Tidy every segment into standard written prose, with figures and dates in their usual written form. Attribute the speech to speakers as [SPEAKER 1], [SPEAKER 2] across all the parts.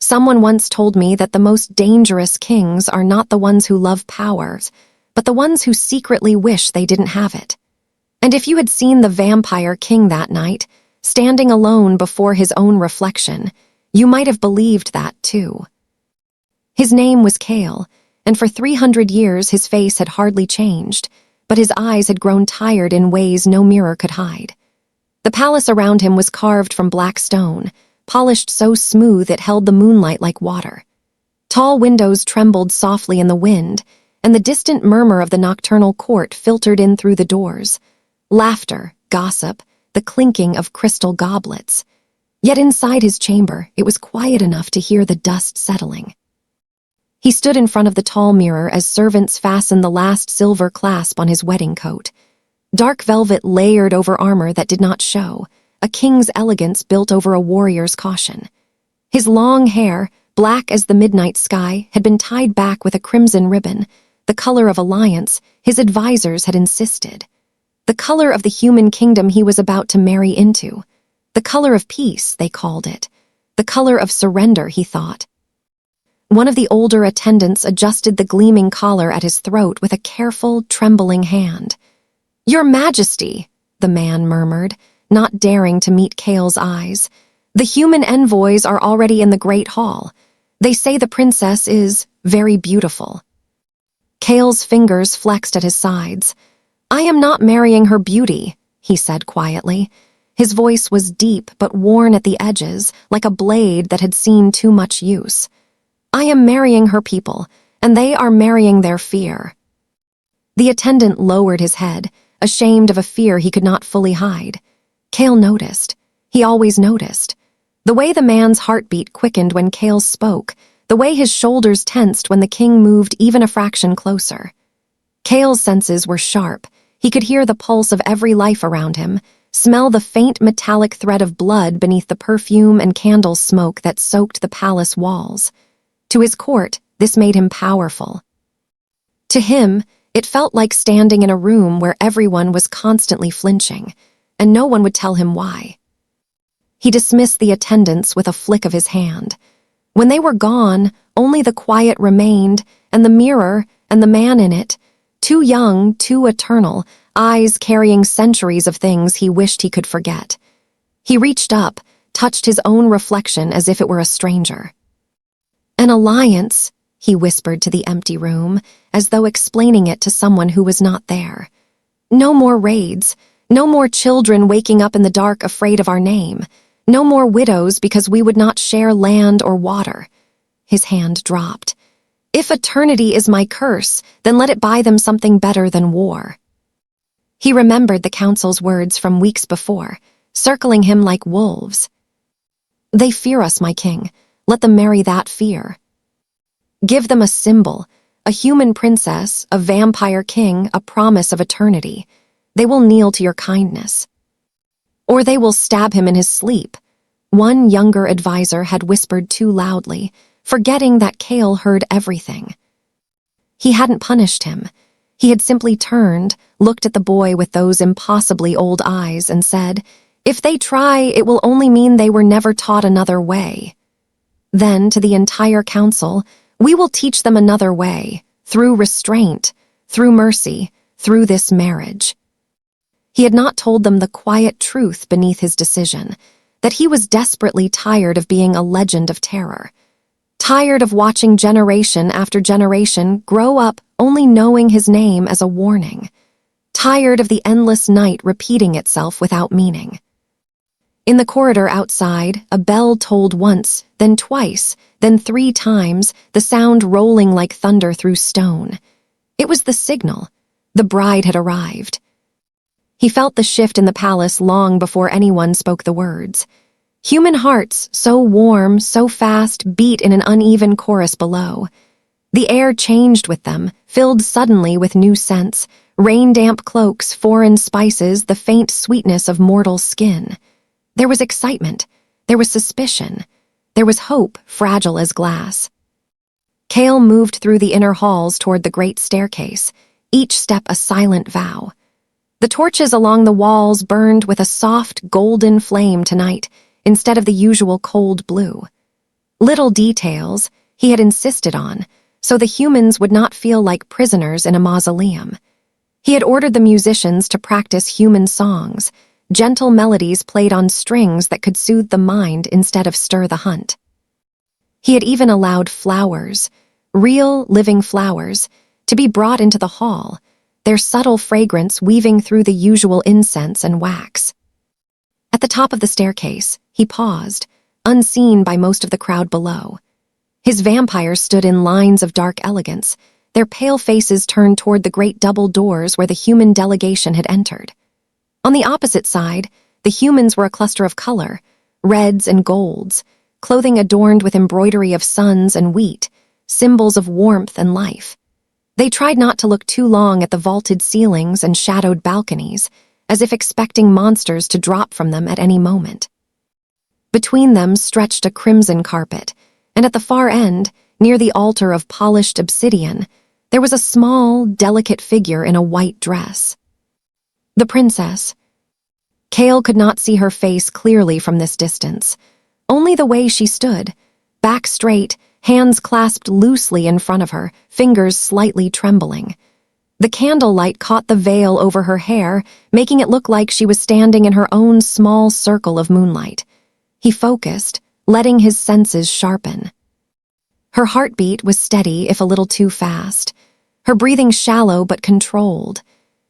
[SPEAKER 1] Someone once told me that the most dangerous kings are not the ones who love power, but the ones who secretly wish they didn't have it. And if you had seen the vampire king that night, standing alone before his own reflection, you might have believed that too. His name was Kale, and for 300 years his face had hardly changed, but his eyes had grown tired in ways no mirror could hide. The palace around him was carved from black stone, polished so smooth it held the moonlight like water. Tall windows trembled softly in the wind, and the distant murmur of the nocturnal court filtered in through the doors. Laughter, gossip, the clinking of crystal goblets. Yet inside his chamber, it was quiet enough to hear the dust settling. He stood in front of the tall mirror as servants fastened the last silver clasp on his wedding coat. Dark velvet layered over armor that did not show, a king's elegance built over a warrior's caution. His long hair, black as the midnight sky, had been tied back with a crimson ribbon, the color of alliance his advisors had insisted. The color of the human kingdom he was about to marry into. The color of peace, they called it. The color of surrender, he thought. One of the older attendants adjusted the gleaming collar at his throat with a careful, trembling hand. "Your Majesty," the man murmured, not daring to meet Kale's eyes. "The human envoys are already in the great hall. They say the princess is very beautiful." Kale's fingers flexed at his sides. "I am not marrying her beauty," he said quietly. His voice was deep but worn at the edges, like a blade that had seen too much use. "I am marrying her people, and they are marrying their fear." The attendant lowered his head, ashamed of a fear he could not fully hide. Kale noticed. He always noticed. The way the man's heartbeat quickened when Kale spoke, the way his shoulders tensed when the king moved even a fraction closer. Kale's senses were sharp. He could hear the pulse of every life around him, smell the faint metallic thread of blood beneath the perfume and candle smoke that soaked the palace walls. To his court, this made him powerful. To him, it felt like standing in a room where everyone was constantly flinching, and no one would tell him why. He dismissed the attendants with a flick of his hand. When they were gone, only the quiet remained, and the mirror, and the man in it, too young, too eternal, eyes carrying centuries of things he wished he could forget. He reached up, touched his own reflection as if it were a stranger. "An alliance," he whispered to the empty room, as though explaining it to someone who was not there. "No more raids, no more children waking up in the dark afraid of our name, no more widows because we would not share land or water." His hand dropped. "If eternity is my curse, then let it buy them something better than war." He remembered the council's words from weeks before, circling him like wolves. "They fear us, my king. Let them marry that fear. Give them a symbol, a human princess, a vampire king, a promise of eternity. They will kneel to your kindness. Or they will stab him in his sleep," one younger advisor had whispered too loudly, forgetting that Kale heard everything. He hadn't punished him. He had simply turned, looked at the boy with those impossibly old eyes, and said, "If they try, it will only mean they were never taught another way." Then, to the entire council, "We will teach them another way, through restraint, through mercy, through this marriage." He had not told them the quiet truth beneath his decision, that he was desperately tired of being a legend of terror. Tired of watching generation after generation grow up only knowing his name as a warning. Tired of the endless night repeating itself without meaning. In the corridor outside, a bell tolled once, then twice, then 3 times, the sound rolling like thunder through stone. It was the signal. The bride had arrived. He felt the shift in the palace long before anyone spoke the words. Human hearts, so warm, so fast, beat in an uneven chorus below. The air changed with them, filled suddenly with new scents, rain-damp cloaks, foreign spices, the faint sweetness of mortal skin. There was excitement. There was suspicion. There was hope, fragile as glass. Kale moved through the inner halls toward the great staircase, each step a silent vow. The torches along the walls burned with a soft, golden flame tonight, instead of the usual cold blue. Little details he had insisted on, so the humans would not feel like prisoners in a mausoleum. He had ordered the musicians to practice human songs, gentle melodies played on strings that could soothe the mind instead of stir the hunt. He had even allowed flowers, real living flowers, to be brought into the hall, their subtle fragrance weaving through the usual incense and wax. At the top of the staircase, he paused, unseen by most of the crowd below. His vampires stood in lines of dark elegance, their pale faces turned toward the great double doors where the human delegation had entered. On the opposite side, the humans were a cluster of color, reds and golds, clothing adorned with embroidery of suns and wheat, symbols of warmth and life. They tried not to look too long at the vaulted ceilings and shadowed balconies, as if expecting monsters to drop from them at any moment. Between them stretched a crimson carpet, and at the far end, near the altar of polished obsidian, there was a small, delicate figure in a white dress. The princess. Cale could not see her face clearly from this distance, only the way she stood, back straight, hands clasped loosely in front of her, fingers slightly trembling. The candlelight caught the veil over her hair, making it look like she was standing in her own small circle of moonlight. He focused, letting his senses sharpen. Her heartbeat was steady, if a little too fast. Her breathing shallow but controlled.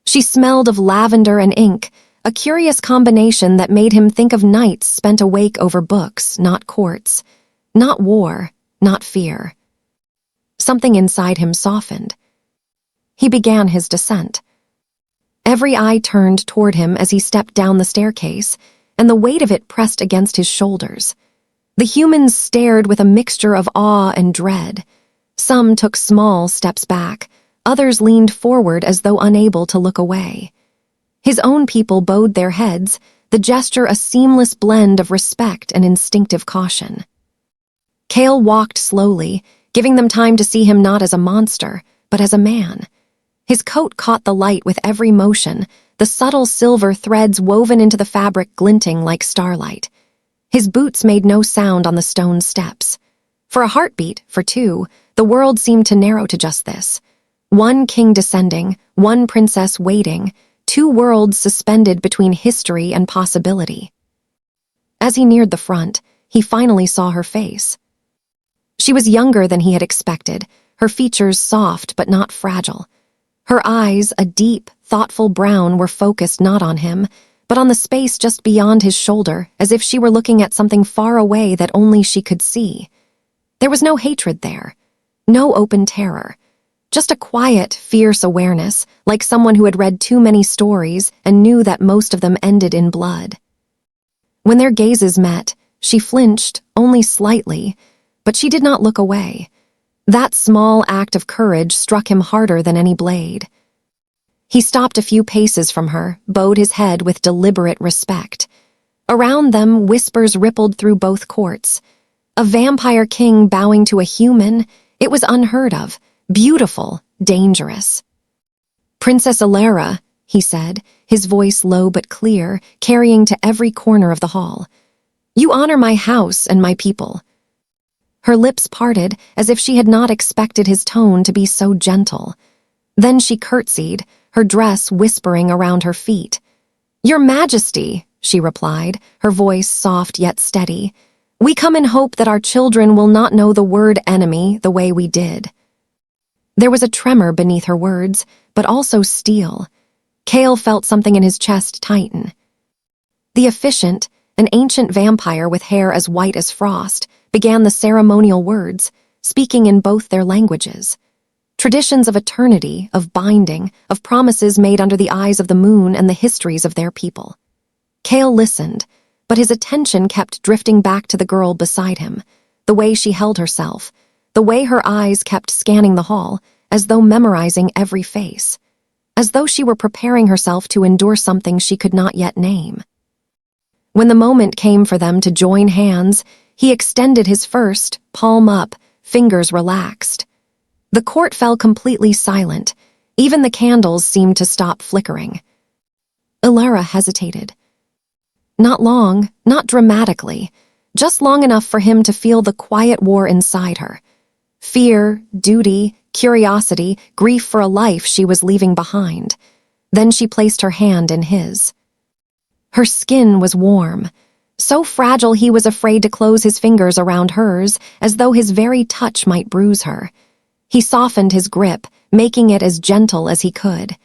[SPEAKER 1] She smelled of lavender and ink, a curious combination that made him think of nights spent awake over books, not courts, not war, not fear. Something inside him softened. He began his descent. Every eye turned toward him as he stepped down the staircase, and the weight of it pressed against his shoulders. The humans stared with a mixture of awe and dread. Some took small steps back, others leaned forward as though unable to look away. His own people bowed their heads, the gesture a seamless blend of respect and instinctive caution. Cale walked slowly, giving them time to see him not as a monster, but as a man. His coat caught the light with every motion, the subtle silver threads woven into the fabric glinting like starlight. His boots made no sound on the stone steps. For a heartbeat, for two, the world seemed to narrow to just this. One king descending, one princess waiting, two worlds suspended between history and possibility. As he neared the front, he finally saw her face. She was younger than he had expected, her features soft but not fragile. Her eyes, a deep, thoughtful brown, were focused not on him, but on the space just beyond his shoulder, as if she were looking at something far away that only she could see. There was no hatred there, no open terror, just a quiet, fierce awareness, like someone who had read too many stories and knew that most of them ended in blood. When their gazes met, she flinched, only slightly, but she did not look away. That small act of courage struck him harder than any blade. He stopped a few paces from her, bowed his head with deliberate respect. Around them, whispers rippled through both courts. A vampire king bowing to a human? It was unheard of, beautiful, dangerous. "Princess Alara," he said, his voice low but clear, carrying to every corner of the hall. "You honor my house and my people." Her lips parted as if she had not expected his tone to be so gentle. Then she curtsied, her dress whispering around her feet. "Your Majesty," she replied, her voice soft yet steady, "we come in hope that our children will not know the word enemy the way we did." There was a tremor beneath her words, but also steel. Cale felt something in his chest tighten. The officiant, an ancient vampire with hair as white as frost, began the ceremonial words, speaking in both their languages. Traditions of eternity, of binding, of promises made under the eyes of the moon and the histories of their people. Cale listened, but his attention kept drifting back to the girl beside him, the way she held herself, the way her eyes kept scanning the hall, as though memorizing every face, as though she were preparing herself to endure something she could not yet name. When the moment came for them to join hands, he extended his first, palm up, fingers relaxed. The court fell completely silent. Even the candles seemed to stop flickering. Alara hesitated. Not long, not dramatically, just long enough for him to feel the quiet war inside her. Fear, duty, curiosity, grief for a life she was leaving behind. Then she placed her hand in his. Her skin was warm, so fragile he was afraid to close his fingers around hers, as though his very touch might bruise her. He softened his grip, making it as gentle as he could.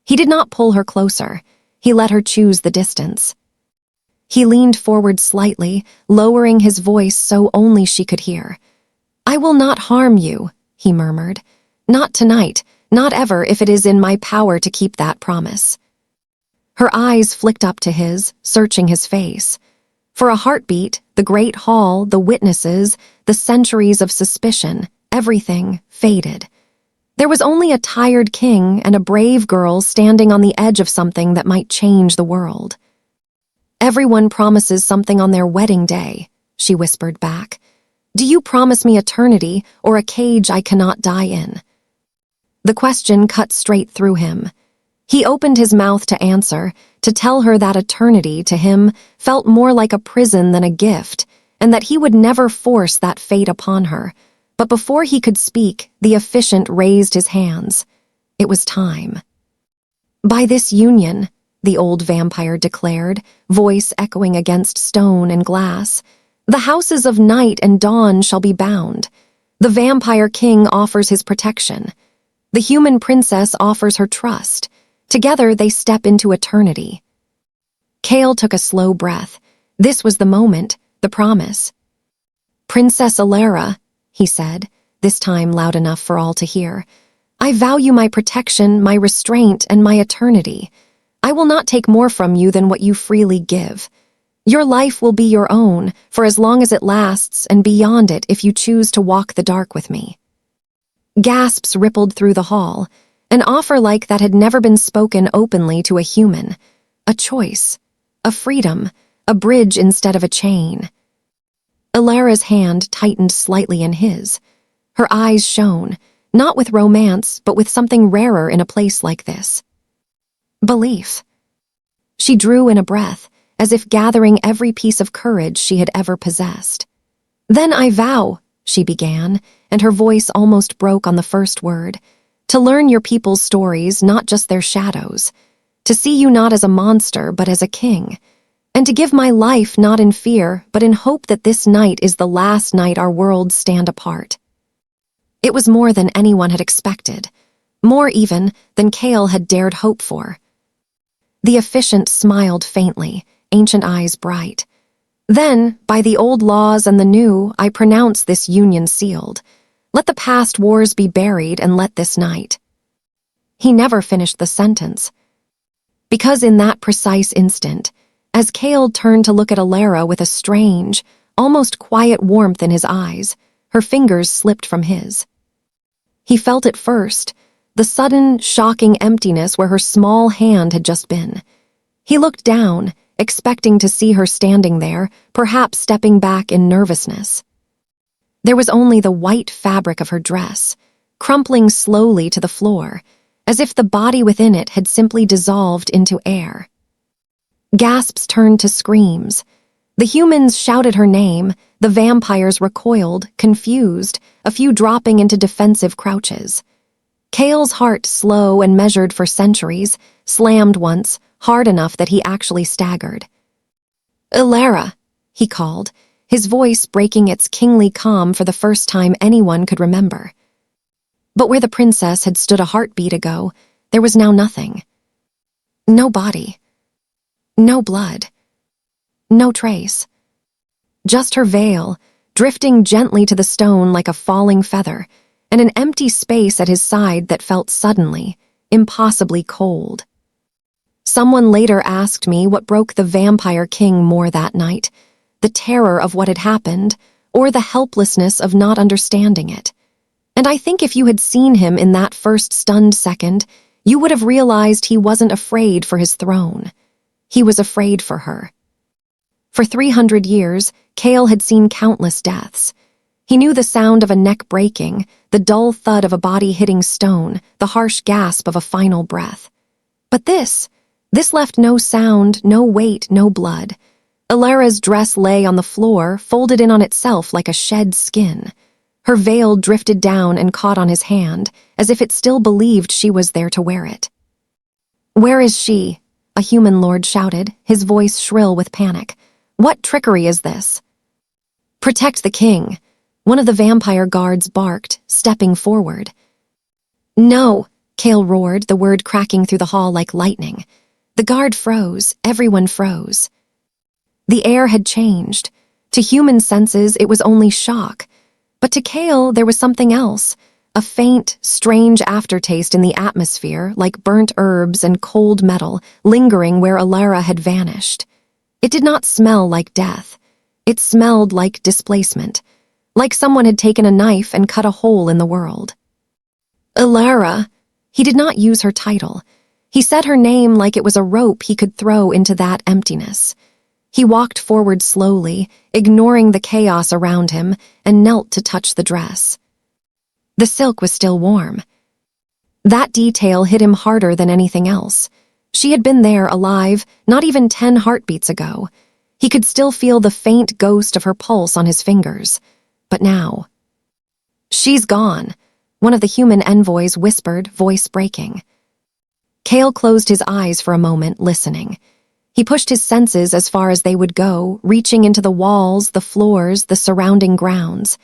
[SPEAKER 1] He did not pull her closer. He let her choose the distance. He leaned forward slightly, lowering his voice so only she could hear. "I will not harm you," he murmured. "Not tonight, not ever if it is in my power to keep that promise." Her eyes flicked up to his, searching his face. For a heartbeat, the great hall, the witnesses, the centuries of suspicion, everything faded. There was only a tired king and a brave girl standing on the edge of something that might change the world. "Everyone promises something on their wedding day," she whispered back. "Do you promise me eternity or a cage I cannot die in?" The question cut straight through him. He opened his mouth to answer, to tell her that eternity, to him, felt more like a prison than a gift, and that he would never force that fate upon her. But before he could speak, the officiant raised his hands. It was time. "By this union," the old vampire declared, voice echoing against stone and glass, "the houses of night and dawn shall be bound. The vampire king offers his protection. The human princess offers her trust. Together they step into eternity." Cale took a slow breath. This was the moment, the promise. "Princess Alara," he said, this time loud enough for all to hear, "I value my protection, my restraint, and my eternity. I will not take more from you than what you freely give. Your life will be your own, for as long as it lasts, and beyond it if you choose to walk the dark with me." Gasps rippled through the hall, an offer like that had never been spoken openly to a human. A choice, a freedom, a bridge instead of a chain. Alara's hand tightened slightly in his. Her eyes shone, not with romance, but with something rarer in a place like this. Belief. She drew in a breath, as if gathering every piece of courage she had ever possessed. "Then I vow," she began, and her voice almost broke on the first word, "to learn your people's stories, not just their shadows, to see you not as a monster, but as a king, and to give my life not in fear, but in hope that this night is the last night our worlds stand apart." It was more than anyone had expected, more even than Cale had dared hope for. The officiant smiled faintly, ancient eyes bright. "Then, by the old laws and the new, I pronounce this union sealed. Let the past wars be buried and let this night." He never finished the sentence. Because in that precise instant, as Cale turned to look at Alara with a strange, almost quiet warmth in his eyes, her fingers slipped from his. He felt it first, the sudden, shocking emptiness where her small hand had just been. He looked down, expecting to see her standing there, perhaps stepping back in nervousness. There was only the white fabric of her dress, crumpling slowly to the floor, as if the body within it had simply dissolved into air. Gasps turned to screams. The humans shouted her name, the vampires recoiled, confused, a few dropping into defensive crouches. Cale's heart, slow and measured for centuries, slammed once, hard enough that he actually staggered. "Alara," he called, his voice breaking its kingly calm for the first time anyone could remember. But where the princess had stood a heartbeat ago, there was now nothing. No body. No blood. No trace. Just her veil, drifting gently to the stone like a falling feather, and an empty space at his side that felt suddenly, impossibly cold. Someone later asked me what broke the vampire king more that night, the terror of what had happened, or the helplessness of not understanding it. And I think if you had seen him in that first stunned second, you would have realized he wasn't afraid for his throne. He was afraid for her. For 300 years, Cale had seen countless deaths. He knew the sound of a neck breaking, the dull thud of a body hitting stone, the harsh gasp of a final breath. But this left no sound, no weight, no blood. Alara's dress lay on the floor, folded in on itself like a shed skin. Her veil drifted down and caught on his hand, as if it still believed she was there to wear it. "Where is she?" a human lord shouted, his voice shrill with panic. "What trickery is this?" "Protect the king," one of the vampire guards barked, stepping forward. "No," Cale roared, the word cracking through the hall like lightning. The guard froze, everyone froze. The air had changed. To human senses, it was only shock. But to Cale, there was something else, a faint, strange aftertaste in the atmosphere, like burnt herbs and cold metal, lingering where Alara had vanished. It did not smell like death. It smelled like displacement, like someone had taken a knife and cut a hole in the world. Alara. He did not use her title. He said her name like it was a rope he could throw into that emptiness. He walked forward slowly, ignoring the chaos around him, and knelt to touch the dress. The silk was still warm. That detail hit him harder than anything else. She had been there alive, not even 10 heartbeats ago. He could still feel the faint ghost of her pulse on his fingers. But now... "She's gone," one of the human envoys whispered, voice breaking. Cale closed his eyes for a moment, listening. He pushed his senses as far as they would go, reaching into the walls, the floors, the surrounding grounds.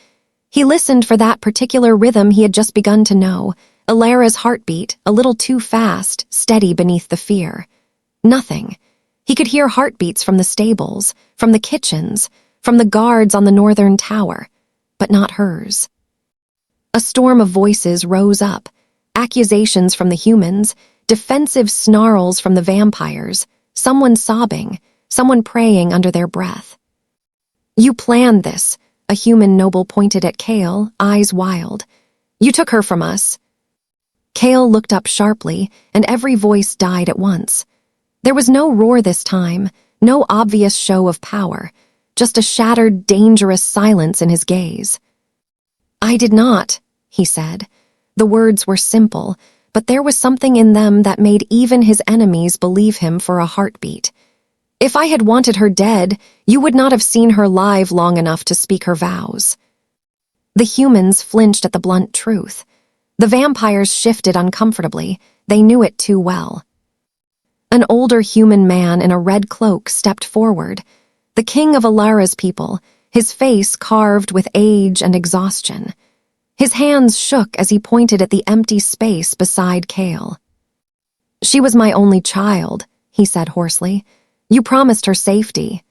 [SPEAKER 1] He listened for that particular rhythm he had just begun to know, Alara's heartbeat, a little too fast, steady beneath the fear. Nothing. He could hear heartbeats from the stables, from the kitchens, from the guards on the northern tower, but not hers. A storm of voices rose up, accusations from the humans, defensive snarls from the vampires, someone sobbing, someone praying under their breath. "You planned this," a human noble pointed at Cale, eyes wild. "You took her from us." Cale looked up sharply, and every voice died at once. There was no roar this time, no obvious show of power, just a shattered, dangerous silence in his gaze. "I did not," he said. The words were simple, but there was something in them that made even his enemies believe him for a heartbeat. "If I had wanted her dead, you would not have seen her live long enough to speak her vows." The humans flinched at the blunt truth. The vampires shifted uncomfortably. They knew it too well. An older human man in a red cloak stepped forward, the king of Alara's people, his face carved with age and exhaustion. His hands shook as he pointed at the empty space beside Cale. "She was my only child," he said hoarsely. "You promised her safety."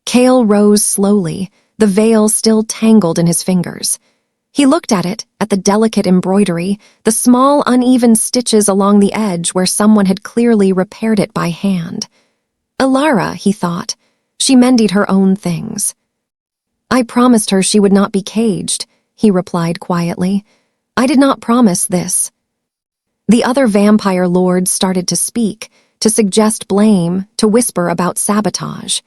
[SPEAKER 1] Cale rose slowly, the veil still tangled in his fingers. He looked at it, at the delicate embroidery, the small, uneven stitches along the edge where someone had clearly repaired it by hand. Alara, he thought. She mended her own things. "I promised her she would not be caged," he replied quietly. "I did not promise this." The other vampire lords started to speak, to suggest blame, to whisper about sabotage.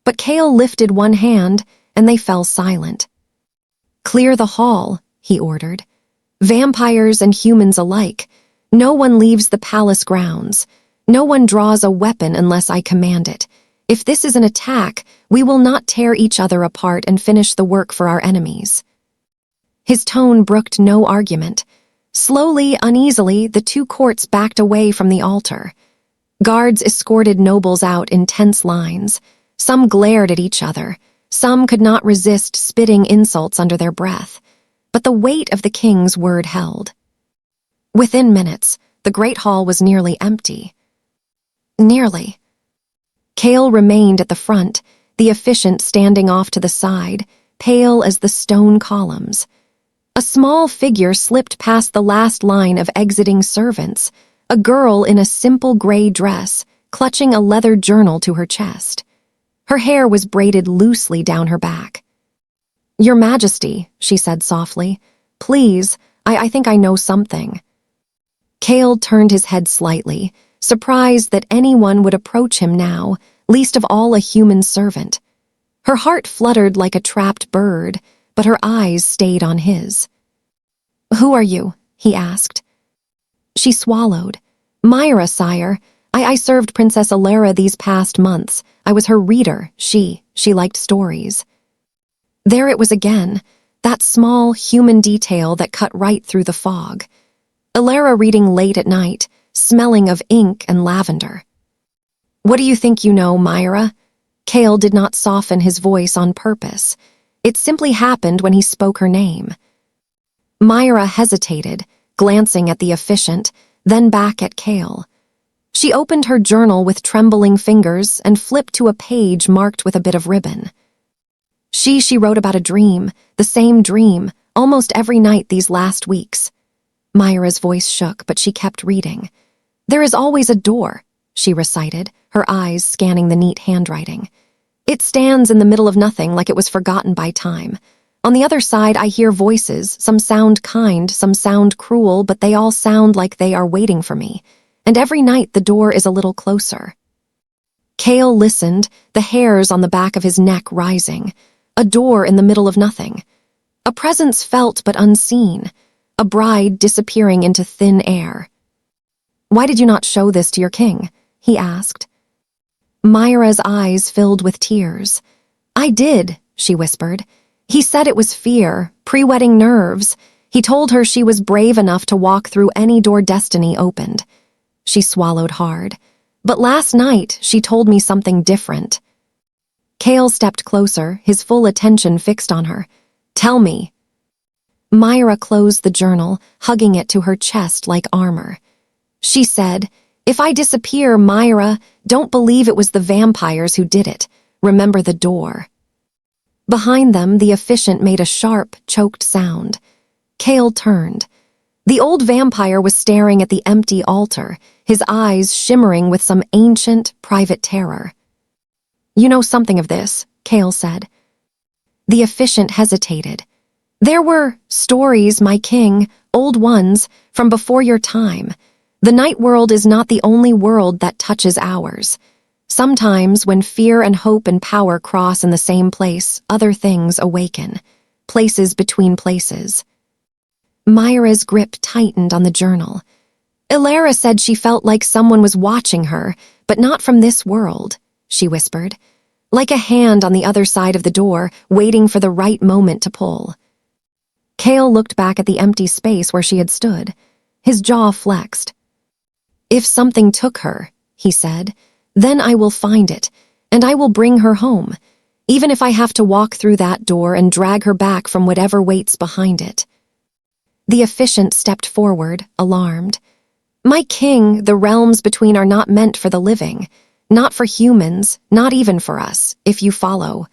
[SPEAKER 1] But Cale lifted one hand, and they fell silent. "Clear the hall," he ordered. "Vampires and humans alike. No one leaves the palace grounds. No one draws a weapon unless I command it. If this is an attack, we will not tear each other apart and finish the work for our enemies." His tone brooked no argument. Slowly, uneasily, the two courts backed away from the altar. Guards escorted nobles out in tense lines. Some glared at each other. Some could not resist spitting insults under their breath. But the weight of the king's word held. Within minutes, the great hall was nearly empty. Nearly. Cale remained at the front, the officiant standing off to the side, pale as the stone columns. A small figure slipped past the last line of exiting servants, a girl in a simple gray dress, clutching a leather journal to her chest. Her hair was braided loosely down her back. "Your Majesty," she said softly, "please, I think I know something." Cale turned his head slightly, surprised that anyone would approach him now, least of all a human servant. Her heart fluttered like a trapped bird, but her eyes stayed on his. "Who are you?" he asked. She swallowed. "Myra, sire. I served Princess Alara these past months. I was her reader. She liked stories. There it was again, that small human detail that cut right through the fog. Alara reading late at night, smelling of ink and lavender. What do you think you know, Myra? Cale did not soften his voice on purpose. It simply happened when he spoke her name. Myra hesitated, glancing at the efficient, then back at Cale. She opened her journal with trembling fingers and flipped to a page marked with a bit of ribbon. She wrote about a dream, the same dream, almost every night these last weeks. Myra's voice shook, but she kept reading. There is always a door, she recited, her eyes scanning the neat handwriting. It stands in the middle of nothing like it was forgotten by time. On the other side, I hear voices, some sound kind, some sound cruel, but they all sound like they are waiting for me. And every night the door is a little closer. Cale listened, the hairs on the back of his neck rising. A door in the middle of nothing. A presence felt but unseen. A bride disappearing into thin air. Why did you not show this to your king? He asked. Myra's eyes filled with tears. I did, she whispered. He said it was fear, pre-wedding nerves. He told her she was brave enough to walk through any door destiny opened. She swallowed hard. But last night, she told me something different. Cale stepped closer, his full attention fixed on her. Tell me. Myra closed the journal, hugging it to her chest like armor. She said, If I disappear, Myra, don't believe it was the vampires who did it. Remember the door. Behind them, the efficient made a sharp, choked sound. Cale turned. The old vampire was staring at the empty altar, his eyes shimmering with some ancient, private terror. You know something of this, Cale said. The efficient hesitated. There were stories, my king, old ones, from before your time. The night world is not the only world that touches ours. Sometimes, when fear and hope and power cross in the same place, other things awaken. Places between places. Myra's grip tightened on the journal. Alara said she felt like someone was watching her, but not from this world, she whispered. Like a hand on the other side of the door, waiting for the right moment to pull. Cale looked back at the empty space where she had stood. His jaw flexed. If something took her, he said, then I will find it, and I will bring her home, even if I have to walk through that door and drag her back from whatever waits behind it. The efficient stepped forward, alarmed. My king, the realms between are not meant for the living. Not for humans, not even for us, if you follow.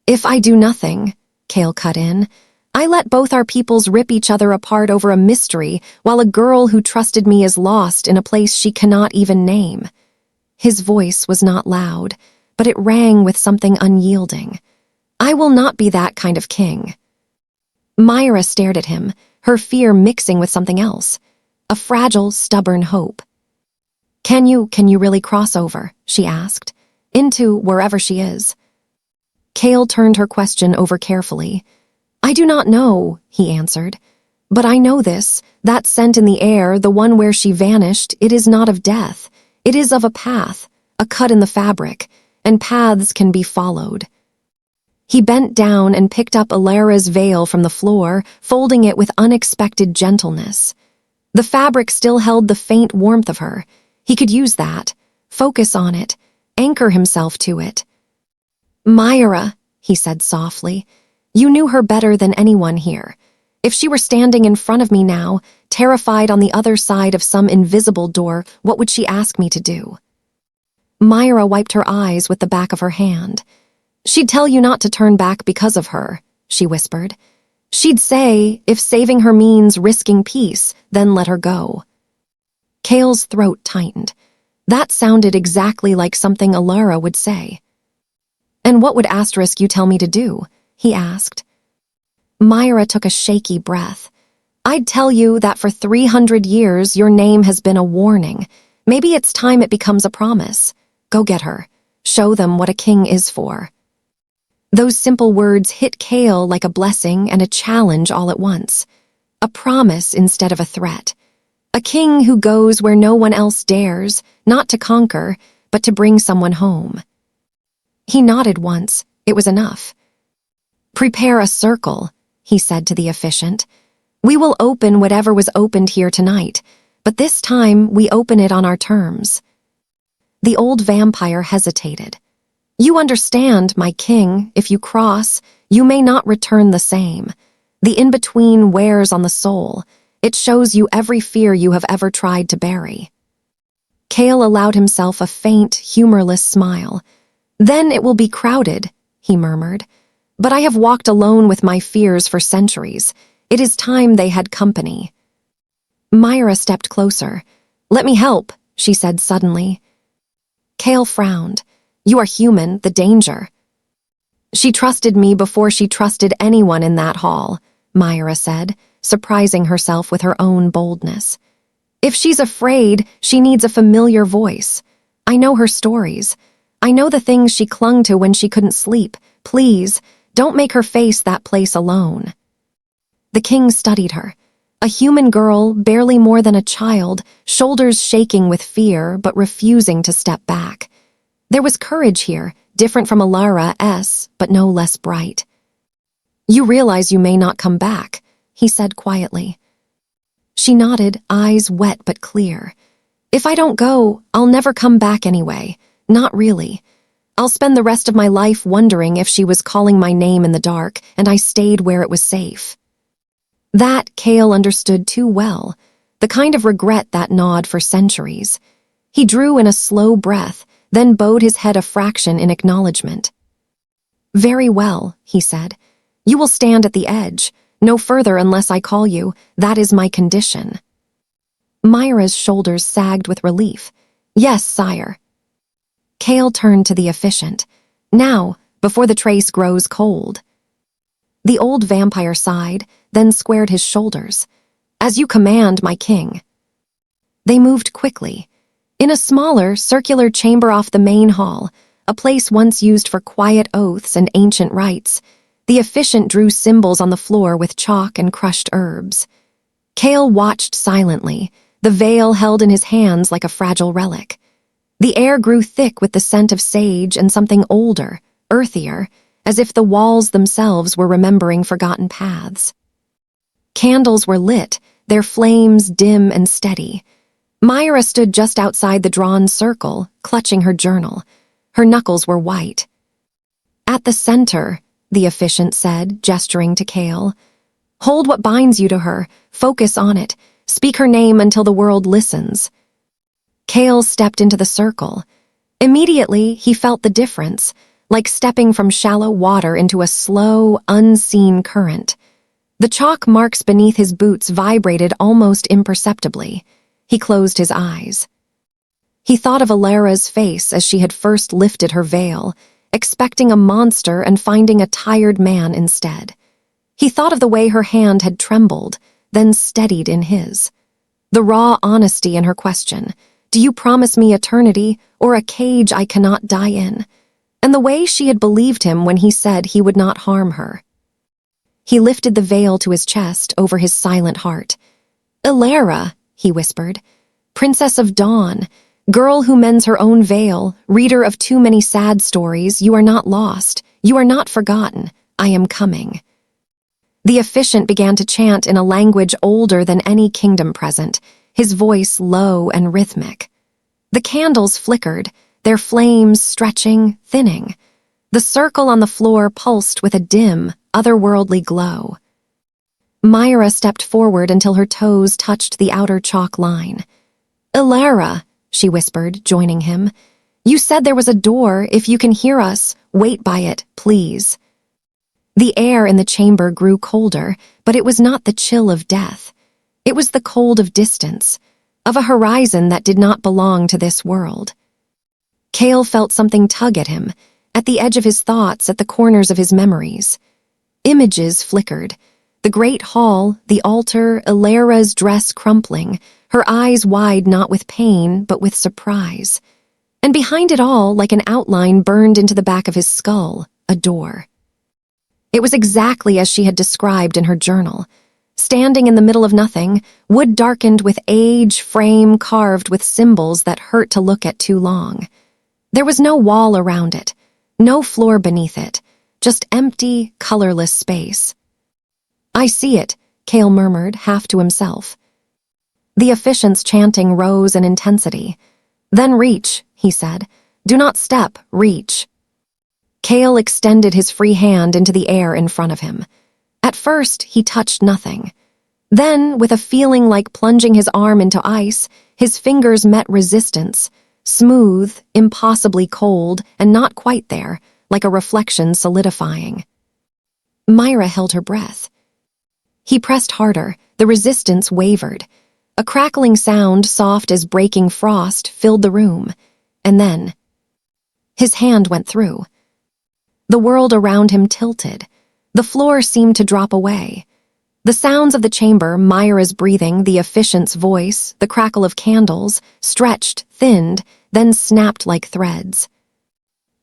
[SPEAKER 1] If I do nothing, Cale cut in, I let both our peoples rip each other apart over a mystery while a girl who trusted me is lost in a place she cannot even name. His voice was not loud, but it rang with something unyielding. I will not be that kind of king. Myra stared at him, her fear mixing with something else. A fragile, stubborn hope. Can you really cross over, she asked, into wherever she is? Cale turned her question over carefully. I do not know, he answered. But I know this, that scent in the air, the one where she vanished, it is not of death. It is of a path, a cut in the fabric, and paths can be followed. He bent down and picked up Alara's veil from the floor, folding it with unexpected gentleness. The fabric still held the faint warmth of her. He could use that, focus on it, anchor himself to it. Myra, he said softly, you knew her better than anyone here. If she were standing in front of me now, terrified on the other side of some invisible door, what would she ask me to do? Myra wiped her eyes with the back of her hand. She'd tell you not to turn back because of her, she whispered. She'd say, if saving her means risking peace, then let her go. Cale's throat tightened. That sounded exactly like something Alara would say. And what would asterisk you tell me to do? He asked. Myra took a shaky breath. I'd tell you that for 300 years your name has been a warning. Maybe it's time it becomes a promise. Go get her. Show them what a king is for. Those simple words hit Cale like a blessing and a challenge all at once. A promise instead of a threat. A king who goes where no one else dares, not to conquer, but to bring someone home. He nodded once. It was enough. "Prepare a circle," he said to the officiant. "We will open whatever was opened here tonight, but this time we open it on our terms." The old vampire hesitated. "You understand, my king, if you cross, you may not return the same. The in-between wears on the soul. It shows you every fear you have ever tried to bury." Cale allowed himself a faint, humorless smile. "Then it will be crowded," he murmured. "But I have walked alone with my fears for centuries. It is time they had company." Myra stepped closer. "Let me help," she said suddenly. Cale frowned. "You are human, the danger." "She trusted me before she trusted anyone in that hall," Myra said, surprising herself with her own boldness. "If she's afraid, she needs a familiar voice. I know her stories. I know the things she clung to when she couldn't sleep. Please, don't make her face that place alone." The king studied her. A human girl, barely more than a child, shoulders shaking with fear but refusing to step back. There was courage here, different from Alara's, but no less bright. "You realize you may not come back," he said quietly. She nodded, eyes wet but clear. "If I don't go, I'll never come back anyway. Not really. I'll spend the rest of my life wondering if she was calling my name in the dark and I stayed where it was safe." That Cale understood too well, the kind of regret that gnawed for centuries. He drew in a slow breath, then bowed his head a fraction in acknowledgement. "Very well," he said. "You will stand at the edge. No further unless I call you. That is my condition." Myra's shoulders sagged with relief. "Yes, sire." Cale turned to the officiant. "Now, before the trace grows cold." The old vampire sighed, then squared his shoulders. "As you command, my king." They moved quickly. In a smaller, circular chamber off the main hall, a place once used for quiet oaths and ancient rites, the officiant drew symbols on the floor with chalk and crushed herbs. Cale watched silently, the veil held in his hands like a fragile relic. The air grew thick with the scent of sage and something older, earthier, as if the walls themselves were remembering forgotten paths. Candles were lit, their flames dim and steady. Myra stood just outside the drawn circle, clutching her journal. Her knuckles were white. "At the center," the officiant said, gesturing to Cale. "Hold what binds you to her, focus on it, speak her name until the world listens." Cale stepped into the circle. Immediately, he felt the difference, like stepping from shallow water into a slow, unseen current. The chalk marks beneath his boots vibrated almost imperceptibly. He closed his eyes. He thought of Alara's face as she had first lifted her veil, expecting a monster and finding a tired man instead. He thought of the way her hand had trembled, then steadied in his. The raw honesty in her question, "Do you promise me eternity or a cage I cannot die in?" And the way she had believed him when he said he would not harm her. He lifted the veil to his chest over his silent heart. "Alara," he whispered, "Princess of Dawn, girl who mends her own veil, reader of too many sad stories, you are not lost, you are not forgotten, I am coming." The officiant began to chant in a language older than any kingdom present, his voice low and rhythmic. The candles flickered, their flames stretching, thinning. The circle on the floor pulsed with a dim, otherworldly glow. Myra stepped forward until her toes touched the outer chalk line. "Alara," she whispered, joining him. "You said there was a door. If you can hear us, wait by it, please." The air in the chamber grew colder, but it was not the chill of death. It was the cold of distance, of a horizon that did not belong to this world. Cale felt something tug at him, at the edge of his thoughts, at the corners of his memories. Images flickered. The great hall, the altar, Alara's dress crumpling, her eyes wide not with pain, but with surprise. And behind it all, like an outline burned into the back of his skull, a door. It was exactly as she had described in her journal. Standing in the middle of nothing, wood darkened with age, frame carved with symbols that hurt to look at too long. There was no wall around it, no floor beneath it, just empty, colorless space. "I see it," Cale murmured, half to himself. The officiant's chanting rose in intensity. "Then reach," he said. "Do not step, reach." Cale extended his free hand into the air in front of him. At first, he touched nothing. Then, with a feeling like plunging his arm into ice, his fingers met resistance, smooth, impossibly cold, and not quite there, like a reflection solidifying. Myra held her breath. He pressed harder, the resistance wavered. A crackling sound, soft as breaking frost, filled the room. And then, his hand went through. The world around him tilted. The floor seemed to drop away. The sounds of the chamber, Myra's breathing, the officiant's voice, the crackle of candles, stretched, thinned, then snapped like threads.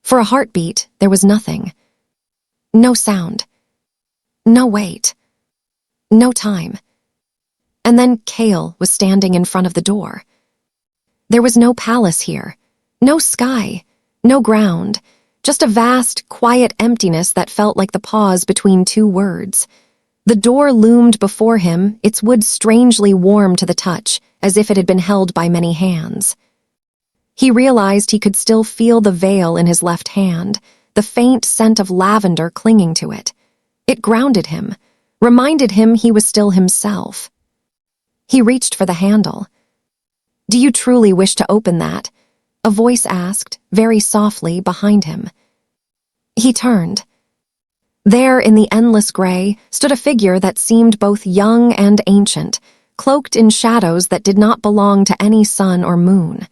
[SPEAKER 1] For a heartbeat, there was nothing. No sound. No wait. No time. And then Cale was standing in front of the door. There was no palace here, no sky, no ground, just a vast, quiet emptiness that felt like the pause between two words. The door loomed before him, its wood strangely warm to the touch, as if it had been held by many hands. He realized he could still feel the veil in his left hand, the faint scent of lavender clinging to it. It grounded him, reminded him he was still himself. He reached for the handle. "Do you truly wish to open that?" a voice asked, very softly, behind him. He turned. There, in the endless gray, stood a figure that seemed both young and ancient, cloaked in shadows that did not belong to any sun or moon.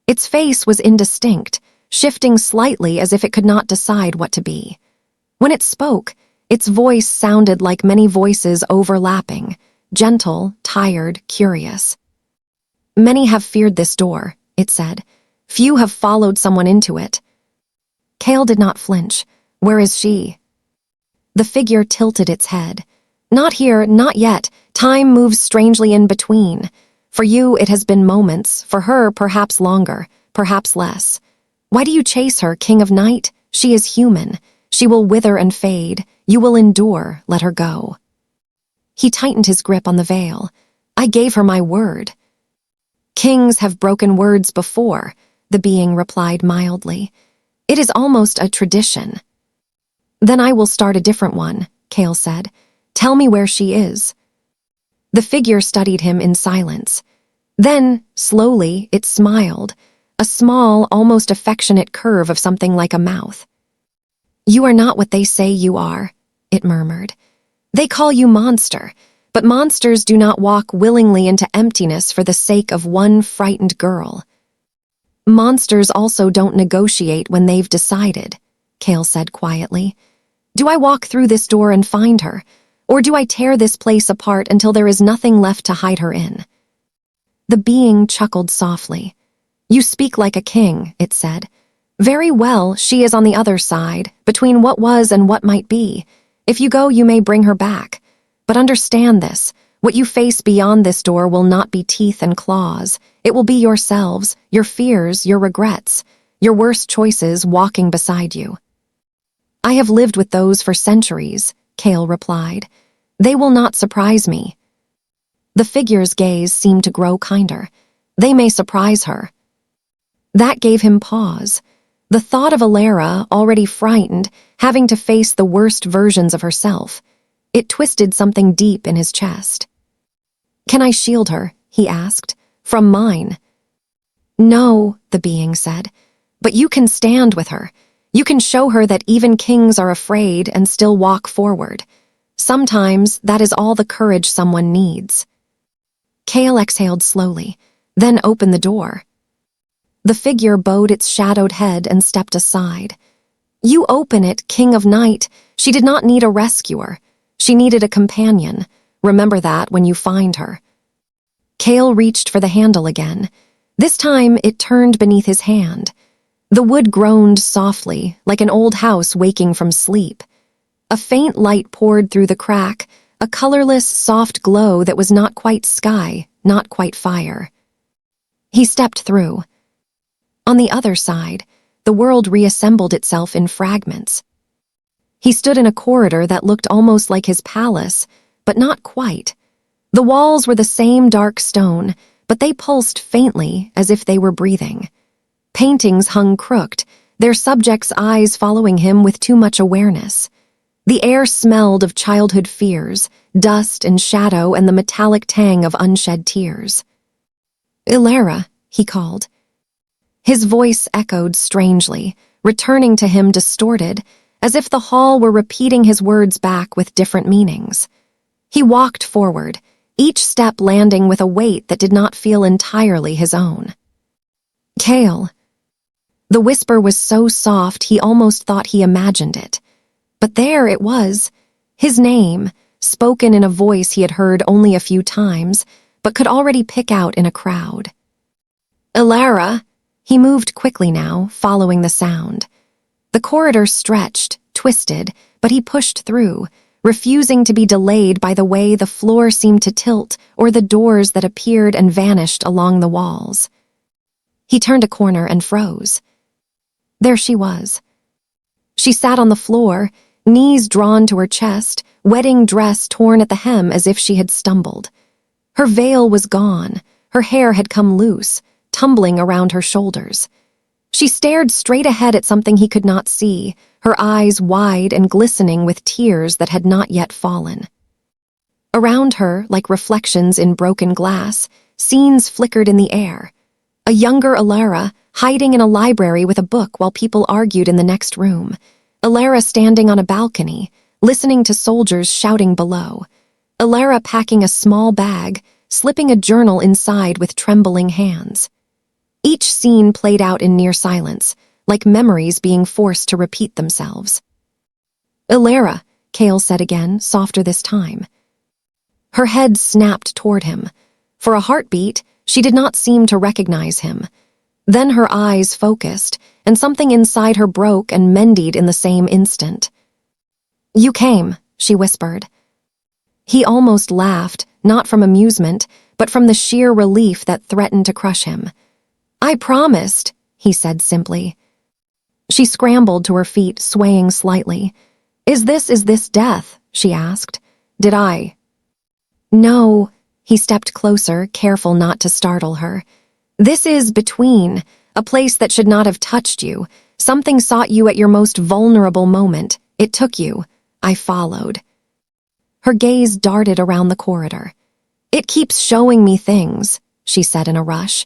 [SPEAKER 1] Its face was indistinct, shifting slightly as if it could not decide what to be. When it spoke, its voice sounded like many voices overlapping, gentle, tired, curious. "Many have feared this door," it said. "Few have followed someone into it." Cale did not flinch. "Where is she?" The figure tilted its head. "Not here, not yet. Time moves strangely in between. For you, it has been moments. For her, perhaps longer, perhaps less. Why do you chase her, King of Night? She is human. She will wither and fade. You will endure. Let her go." He tightened his grip on the veil. "I gave her my word." "Kings have broken words before," the being replied mildly. "It is almost a tradition." "Then I will start a different one," Cale said. "Tell me where she is." The figure studied him in silence. Then, slowly, it smiled, a small, almost affectionate curve of something like a mouth. "You are not what they say you are," it murmured. "They call you monster, but monsters do not walk willingly into emptiness for the sake of one frightened girl. Monsters also don't negotiate when they've decided," Cale said quietly. "Do I walk through this door and find her, or do I tear this place apart until there is nothing left to hide her in?" The being chuckled softly. "You speak like a king," it said. "Very well, she is on the other side, between what was and what might be. If you go, you may bring her back. But understand this, what you face beyond this door will not be teeth and claws. It will be yourselves, your fears, your regrets, your worst choices walking beside you." "I have lived with those for centuries," Cale replied. "They will not surprise me." The figure's gaze seemed to grow kinder. "They may surprise her." That gave him pause. The thought of Alara, already frightened, having to face the worst versions of herself. It twisted something deep in his chest. "Can I shield her?" he asked. "From mine?" "No," the being said. "But you can stand with her. You can show her that even kings are afraid and still walk forward. Sometimes that is all the courage someone needs." Cale exhaled slowly, then opened the door. The figure bowed its shadowed head and stepped aside. "You open it, King of Night. She did not need a rescuer. She needed a companion. Remember that when you find her." Cale reached for the handle again. This time it turned beneath his hand. The wood groaned softly, like an old house waking from sleep. A faint light poured through the crack, a colorless, soft glow that was not quite sky, not quite fire. He stepped through. On the other side, the world reassembled itself in fragments. He stood in a corridor that looked almost like his palace, but not quite. The walls were the same dark stone, but they pulsed faintly as if they were breathing. Paintings hung crooked, their subjects' eyes following him with too much awareness. The air smelled of childhood fears, dust and shadow and the metallic tang of unshed tears. "Ilara," he called. His voice echoed strangely, returning to him distorted, as if the hall were repeating his words back with different meanings. He walked forward, each step landing with a weight that did not feel entirely his own. "Kale." The whisper was so soft he almost thought he imagined it. But there it was, his name, spoken in a voice he had heard only a few times, but could already pick out in a crowd. "Ilara." He moved quickly now, following the sound. The corridor stretched, twisted, but he pushed through, refusing to be delayed by the way the floor seemed to tilt or the doors that appeared and vanished along the walls. He turned a corner and froze. There she was. She sat on the floor, knees drawn to her chest, wedding dress torn at the hem as if she had stumbled. Her veil was gone, her hair had come loose, tumbling around her shoulders. She stared straight ahead at something he could not see, her eyes wide and glistening with tears that had not yet fallen. Around her, like reflections in broken glass, scenes flickered in the air. A younger Ilara, hiding in a library with a book while people argued in the next room. Ilara standing on a balcony, listening to soldiers shouting below. Ilara packing a small bag, slipping a journal inside with trembling hands. Each scene played out in near silence, like memories being forced to repeat themselves. "Ilara," Kale said again, softer this time. Her head snapped toward him. For a heartbeat, she did not seem to recognize him. Then her eyes focused, and something inside her broke and mended in the same instant. "You came," she whispered. He almost laughed, not from amusement, but from the sheer relief that threatened to crush him. "I promised," he said simply. She scrambled to her feet, swaying slightly. Is this death?" she asked. "Did I?" "No," he stepped closer, careful not to startle her. "This is between, a place that should not have touched you. Something sought you at your most vulnerable moment. It took you. I followed." Her gaze darted around the corridor. "It keeps showing me things," she said in a rush.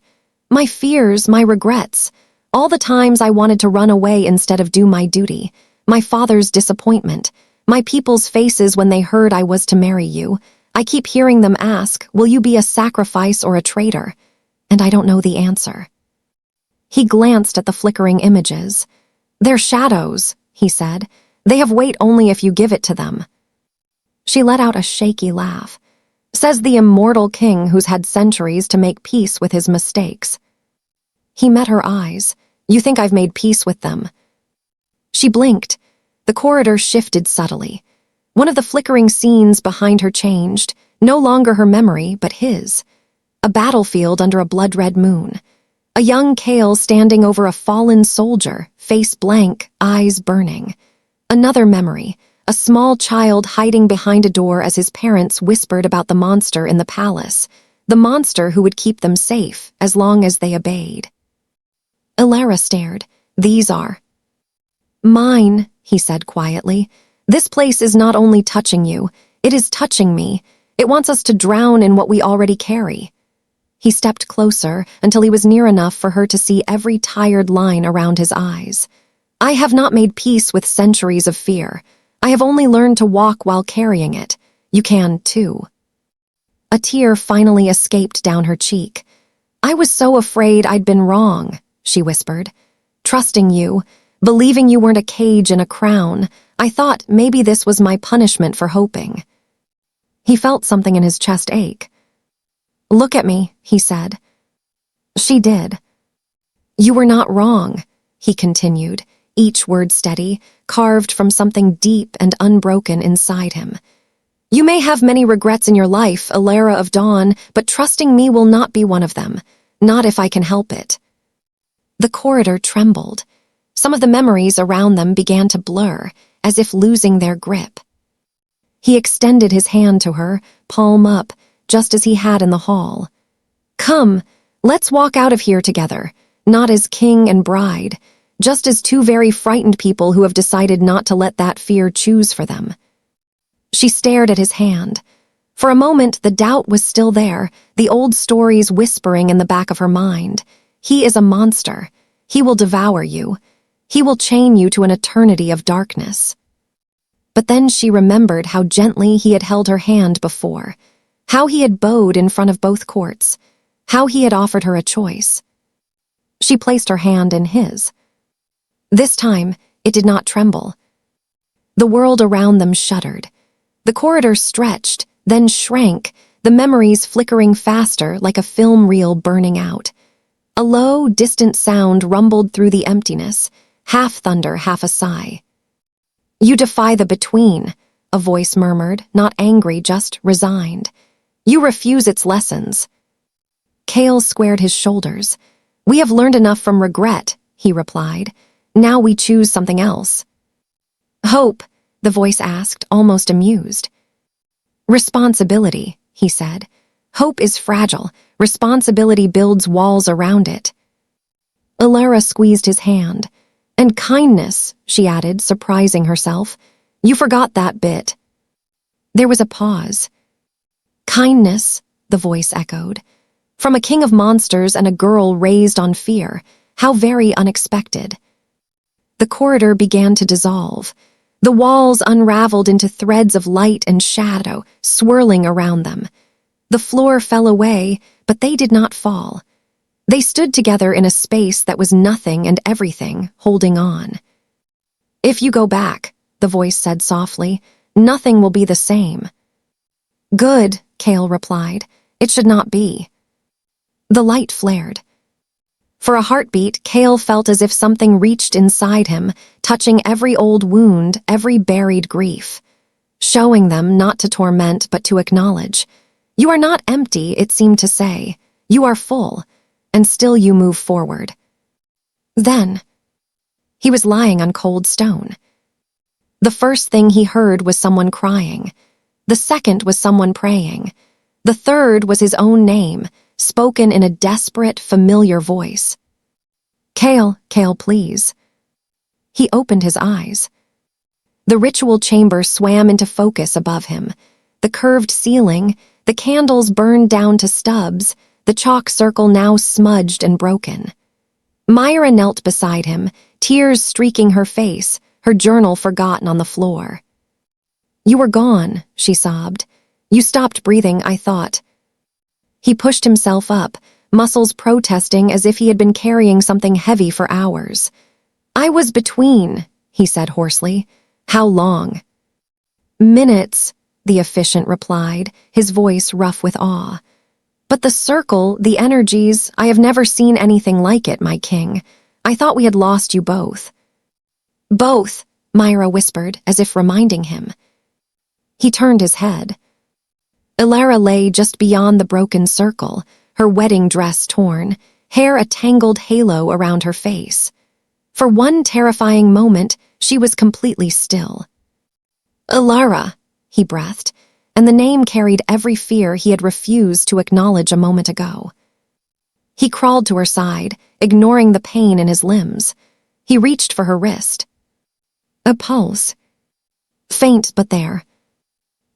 [SPEAKER 1] "My fears, my regrets. All the times I wanted to run away instead of do my duty. My father's disappointment. My people's faces when they heard I was to marry you. I keep hearing them ask, will you be a sacrifice or a traitor? And I don't know the answer." He glanced at the flickering images. "They're shadows," he said. "They have weight only if you give it to them." She let out a shaky laugh. "Says the immortal king who's had centuries to make peace with his mistakes." He met her eyes. "You think I've made peace with them?" She blinked. The corridor shifted subtly. One of the flickering scenes behind her changed, no longer her memory, but his. A battlefield under a blood-red moon. A young Kale standing over a fallen soldier, face blank, eyes burning. Another memory, a small child hiding behind a door as his parents whispered about the monster in the palace, the monster who would keep them safe as long as they obeyed. Ilara stared. "These are mine," he said quietly. "This place is not only touching you, it is touching me. It wants us to drown in what we already carry." He stepped closer until he was near enough for her to see every tired line around his eyes. "I have not made peace with centuries of fear. I have only learned to walk while carrying it. You can, too." A tear finally escaped down her cheek. "I was so afraid I'd been wrong," she whispered. "Trusting you, believing you weren't a cage and a crown, I thought maybe this was my punishment for hoping." He felt something in his chest ache. "Look at me," he said. She did. "You were not wrong," he continued, each word steady, carved from something deep and unbroken inside him. You may have many regrets in your life, Alara of Dawn, but trusting me will not be one of them. Not if I can help it. The corridor trembled. Some of the memories around them began to blur, as if losing their grip. He extended his hand to her, palm up, just as he had in the hall. Come, let's walk out of here together, not as king and bride, just as two very frightened people who have decided not to let that fear choose for them. She stared at his hand. For a moment, the doubt was still there, the old stories whispering in the back of her mind. He is a monster. He will devour you. He will chain you to an eternity of darkness. But then she remembered how gently he had held her hand before, how he had bowed in front of both courts, how he had offered her a choice. She placed her hand in his. This time, it did not tremble. The world around them shuddered. The corridor stretched, then shrank, the memories flickering faster like a film reel burning out. A low, distant sound rumbled through the emptiness, half thunder, half a sigh. You defy the between, a voice murmured, not angry, just resigned. You refuse its lessons. Kale squared his shoulders. We have learned enough from regret, he replied. Now we choose something else. Hope, the voice asked, almost amused. Responsibility, he said. Hope is fragile. Responsibility builds walls around it. Alara squeezed his hand. And kindness, she added, surprising herself. You forgot that bit. There was a pause. Kindness, the voice echoed. From a king of monsters and a girl raised on fear. How very unexpected. The corridor began to dissolve. The walls unraveled into threads of light and shadow, swirling around them. The floor fell away, but they did not fall. They stood together in a space that was nothing and everything, holding on. If you go back, the voice said softly, nothing will be the same. Good, Kale replied. It should not be. The light flared. For a heartbeat, Kale felt as if something reached inside him, touching every old wound, every buried grief. Showing them not to torment but to acknowledge. You are not empty, it seemed to say. You are full, and still you move forward. Then, he was lying on cold stone. The first thing he heard was someone crying. The second was someone praying. The third was his own name, spoken in a desperate, familiar voice. Kale, Kale, please. He opened his eyes. The ritual chamber swam into focus above him. The curved ceiling, the candles burned down to stubs, the chalk circle now smudged and broken. Myra knelt beside him, tears streaking her face, her journal forgotten on the floor. You were gone, she sobbed. You stopped breathing, I thought. He pushed himself up, muscles protesting as if he had been carrying something heavy for hours. I was between, he said hoarsely. How long? Minutes, the efficient replied, his voice rough with awe. But the circle, the energies, I have never seen anything like it, my king. I thought we had lost you both. Both, Myra whispered, as if reminding him. He turned his head. Alara lay just beyond the broken circle, her wedding dress torn, hair a tangled halo around her face. For one terrifying moment, she was completely still. Alara, he breathed, and the name carried every fear he had refused to acknowledge a moment ago. He crawled to her side, ignoring the pain in his limbs. He reached for her wrist. A pulse. Faint, but there.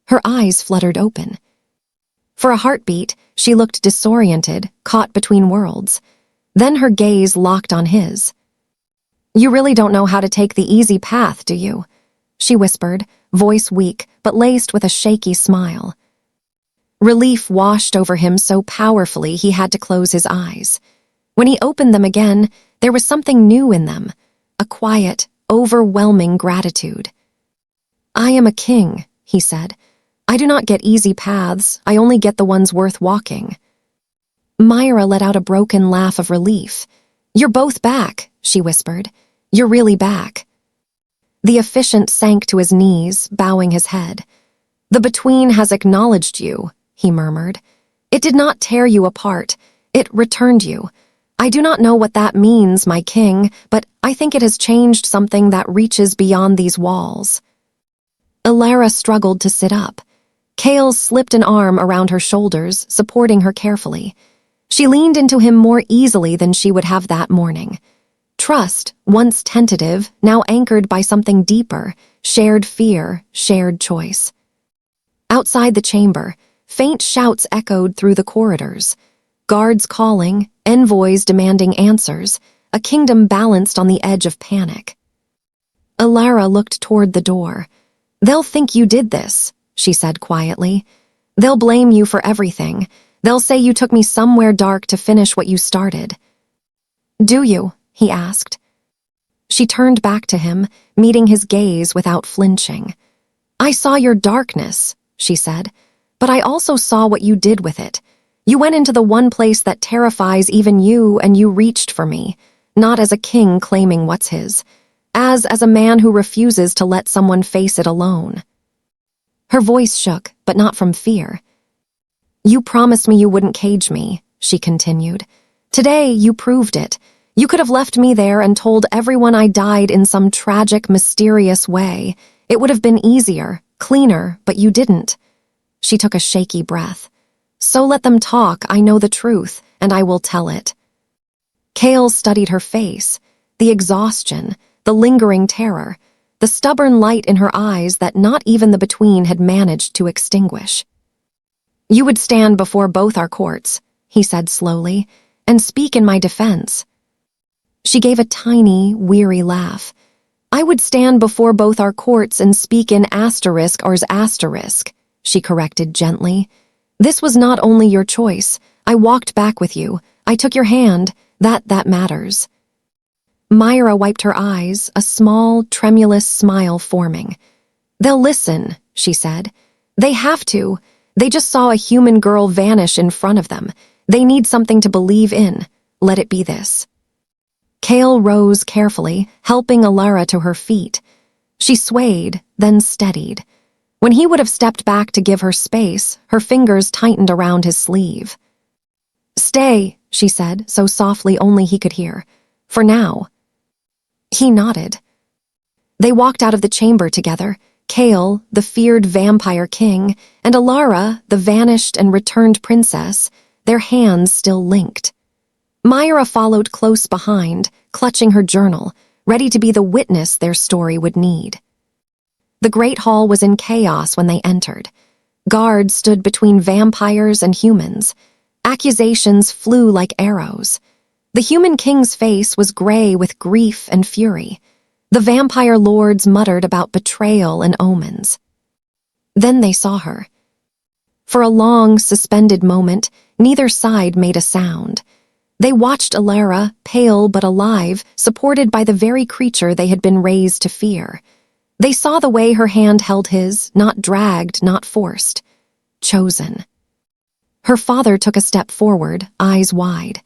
[SPEAKER 1] Her eyes fluttered open. For a heartbeat, she looked disoriented, caught between worlds. Then her gaze locked on his. You really don't know how to take the easy path, do you? She whispered, voice weak, but laced with a shaky smile. Relief washed over him so powerfully he had to close his eyes. When he opened them again, there was something new in them, a quiet, overwhelming gratitude. I am a king, he said. I do not get easy paths, I only get the ones worth walking. Myra let out a broken laugh of relief. You're both back, she whispered. You're really back. The efficient sank to his knees, bowing his head. "The between has acknowledged you," he murmured. "It did not tear you apart. It returned you. I do not know what that means, my king, but I think it has changed something that reaches beyond these walls." Alara struggled to sit up. Kale slipped an arm around her shoulders, supporting her carefully. She leaned into him more easily than she would have that morning. Trust, once tentative, now anchored by something deeper, shared fear, shared choice. Outside the chamber, faint shouts echoed through the corridors. Guards calling, envoys demanding answers, a kingdom balanced on the edge of panic. Alara looked toward the door. "They'll think you did this," she said quietly. "They'll blame you for everything. They'll say you took me somewhere dark to finish what you started." "Do you?" he asked. She turned back to him, meeting his gaze without flinching. "I saw your darkness," she said, "but I also saw what you did with it. You went into the one place that terrifies even you, and you reached for me, not as a king claiming what's his, as a man who refuses to let someone face it alone." Her voice shook, but not from fear. "You promised me you wouldn't cage me," she continued. "Today, you proved it. You could have left me there and told everyone I died in some tragic, mysterious way. It would have been easier, cleaner, but you didn't." She took a shaky breath. "So let them talk. I know the truth, and I will tell it." Kale studied her face, the exhaustion, the lingering terror, the stubborn light in her eyes that not even the between had managed to extinguish. "You would stand before both our courts," he said slowly, "and speak in my defense." She gave a tiny, weary laugh. "I would stand before both our courts and speak in ***, she corrected gently. "This was not only your choice. I walked back with you. I took your hand. That matters." Myra wiped her eyes, a small, tremulous smile forming. "They'll listen," she said. "They have to. They just saw a human girl vanish in front of them. They need something to believe in. Let it be this." Kale rose carefully, helping Alara to her feet. She swayed, then steadied. When he would have stepped back to give her space, her fingers tightened around his sleeve. "Stay," she said, so softly only he could hear. "For now." He nodded. They walked out of the chamber together, Kale, the feared vampire king, and Alara, the vanished and returned princess, their hands still linked. Myra followed close behind, clutching her journal, ready to be the witness their story would need. The great hall was in chaos when they entered. Guards stood between vampires and humans. Accusations flew like arrows. The human king's face was gray with grief and fury. The vampire lords muttered about betrayal and omens. Then they saw her. For a long, suspended moment, neither side made a sound. They watched Alara, pale but alive, supported by the very creature they had been raised to fear. They saw the way her hand held his, not dragged, not forced. Chosen. Her father took a step forward, eyes wide.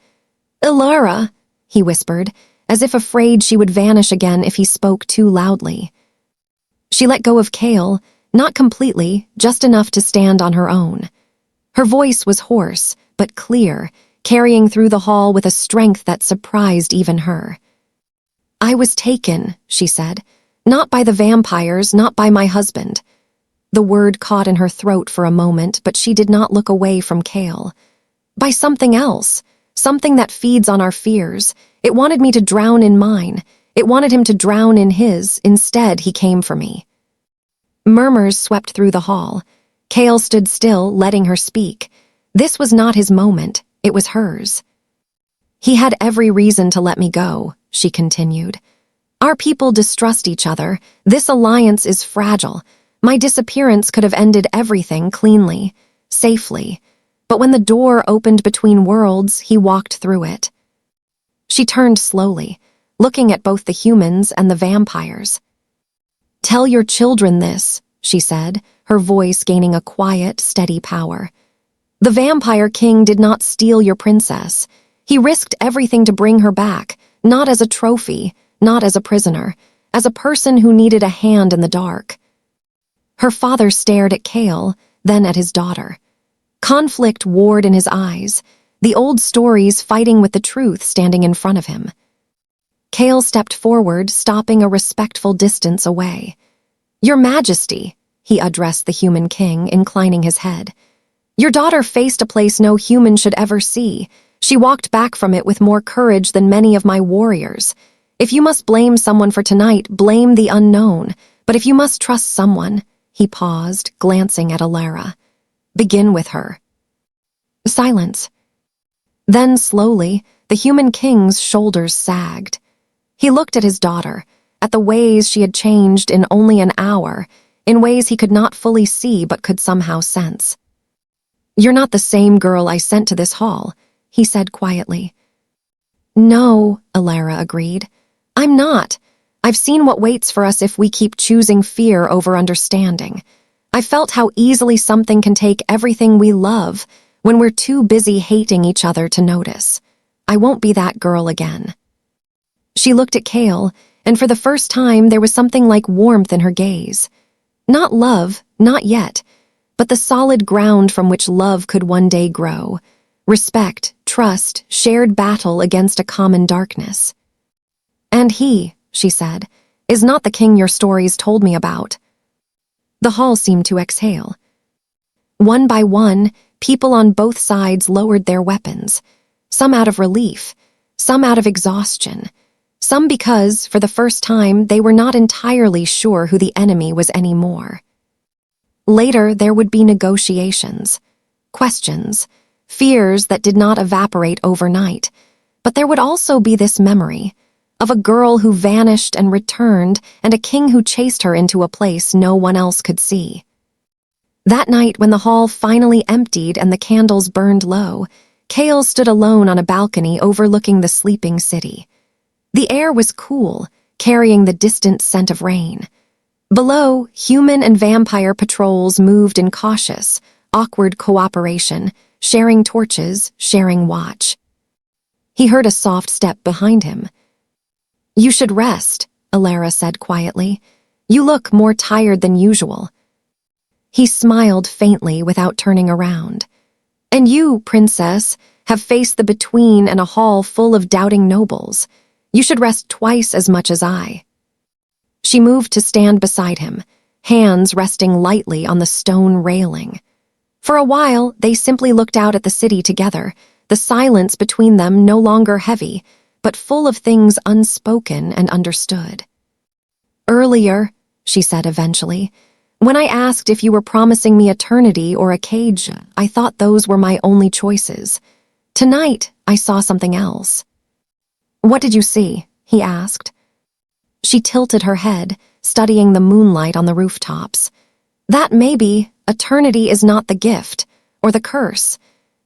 [SPEAKER 1] "Alara," he whispered, as if afraid she would vanish again if he spoke too loudly. She let go of Kale, not completely, just enough to stand on her own. Her voice was hoarse, but clear, carrying through the hall with a strength that surprised even her. "I was taken," she said, "not by the vampires, not by my husband." The word caught in her throat for a moment, but she did not look away from Kale. "By something else, something that feeds on our fears. It wanted me to drown in mine. It wanted him to drown in his. Instead, he came for me." Murmurs swept through the hall. Kale stood still, letting her speak. This was not his moment. It was hers. "He had every reason to let me go," she continued. "Our people distrust each other. This alliance is fragile. My disappearance could have ended everything cleanly, safely. But when the door opened between worlds, he walked through it." She turned slowly, looking at both the humans and the vampires. "Tell your children this," she said, her voice gaining a quiet, steady power. "The vampire king did not steal your princess. He risked everything to bring her back, not as a trophy, not as a prisoner, as a person who needed a hand in the dark." Her father stared at Kale, then at his daughter. Conflict warred in his eyes, the old stories fighting with the truth standing in front of him. Kale stepped forward, stopping a respectful distance away. "Your Majesty," he addressed the human king, inclining his head. "Your daughter faced a place no human should ever see. She walked back from it with more courage than many of my warriors. If you must blame someone for tonight, blame the unknown. But if you must trust someone," he paused, glancing at Alara, "begin with her." Silence. Then, slowly, the human king's shoulders sagged. He looked at his daughter, at the ways she had changed in only an hour, in ways he could not fully see but could somehow sense. "You're not the same girl I sent to this hall," he said quietly. "No," Alara agreed. "I'm not. I've seen what waits for us if we keep choosing fear over understanding. I felt how easily something can take everything we love when we're too busy hating each other to notice. I won't be that girl again." She looked at Kale, and for the first time there was something like warmth in her gaze. Not love, not yet, but the solid ground from which love could one day grow. Respect, trust, shared battle against a common darkness. "And he," she said, "is not the king your stories told me about." The hall seemed to exhale. One by one, people on both sides lowered their weapons, some out of relief, some out of exhaustion, some because, for the first time, they were not entirely sure who the enemy was anymore. Later, there would be negotiations, questions, fears that did not evaporate overnight, but there would also be this memory of a girl who vanished and returned and a king who chased her into a place no one else could see. That night, when the hall finally emptied and the candles burned low, Kale stood alone on a balcony overlooking the sleeping city. The air was cool, carrying the distant scent of rain. Below, human and vampire patrols moved in cautious, awkward cooperation, sharing torches, sharing watch. He heard a soft step behind him. "You should rest," Alara said quietly. "You look more tired than usual." He smiled faintly without turning around. "And you, princess, have faced the between and a hall full of doubting nobles. You should rest twice as much as I." She moved to stand beside him, hands resting lightly on the stone railing. For a while, they simply looked out at the city together, the silence between them no longer heavy, but full of things unspoken and understood. "Earlier," she said eventually, "when I asked if you were promising me eternity or a cage, I thought those were my only choices. Tonight, I saw something else." "What did you see?" he asked. She tilted her head, studying the moonlight on the rooftops. "That maybe eternity is not the gift, or the curse.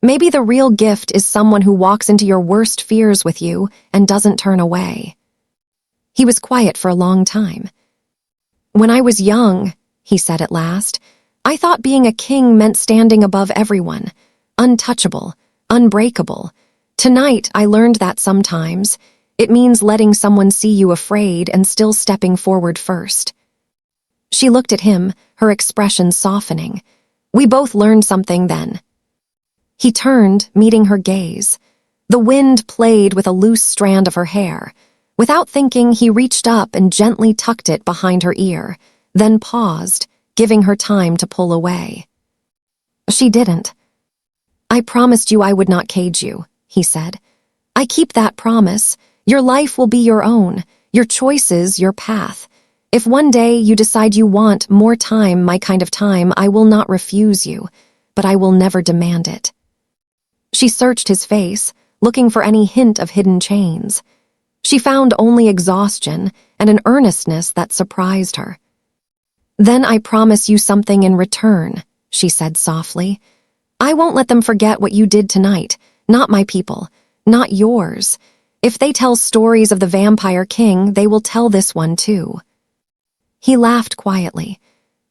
[SPEAKER 1] Maybe the real gift is someone who walks into your worst fears with you and doesn't turn away." He was quiet for a long time. "When I was young," he said at last, "I thought being a king meant standing above everyone, untouchable, unbreakable. Tonight, I learned that sometimes it means letting someone see you afraid and still stepping forward first." She looked at him, her expression softening. "We both learned something then." He turned, meeting her gaze. The wind played with a loose strand of her hair. Without thinking, he reached up and gently tucked it behind her ear, then paused, giving her time to pull away. She didn't. "I promised you I would not cage you," he said. "I keep that promise. Your life will be your own, your choices, your path. If one day you decide you want more time, my kind of time, I will not refuse you, but I will never demand it." She searched his face, looking for any hint of hidden chains. She found only exhaustion and an earnestness that surprised her. "Then I promise you something in return," she said softly. "I won't let them forget what you did tonight, not my people, not yours. If they tell stories of the vampire king, they will tell this one too." He laughed quietly.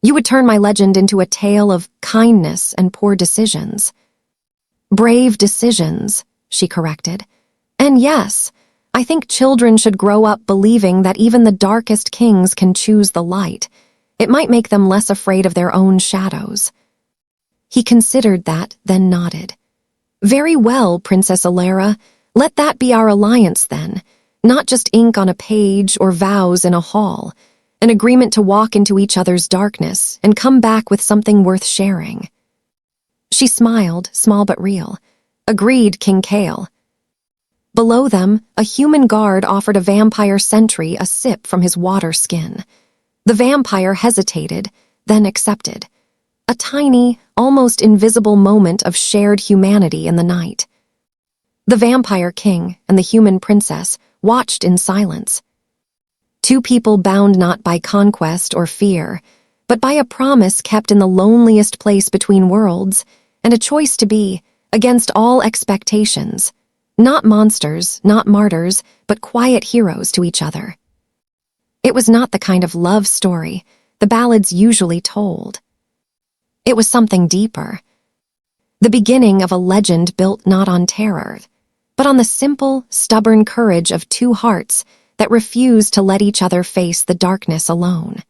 [SPEAKER 1] "You would turn my legend into a tale of kindness and poor decisions." "Brave decisions," she corrected. "And yes, I think children should grow up believing that even the darkest kings can choose the light. It might make them less afraid of their own shadows. He considered that, then nodded. Very well, Princess Alara. Let that be our alliance, then. Not just ink on a page or vows in a hall. An agreement to walk into each other's darkness and come back with something worth sharing. She smiled, small but real. Agreed, King Kale. Below them, a human guard offered a vampire sentry a sip from his water skin. The vampire hesitated, then accepted. A tiny, almost invisible moment of shared humanity in the night. The vampire king and the human princess watched in silence. Two people bound not by conquest or fear, but by a promise kept in the loneliest place between worlds, and a choice to be, against all expectations, not monsters, not martyrs, but quiet heroes to each other. It was not the kind of love story the ballads usually told. It was something deeper. The beginning of a legend built not on terror, but on the simple, stubborn courage of two hearts that refused to let each other face the darkness alone.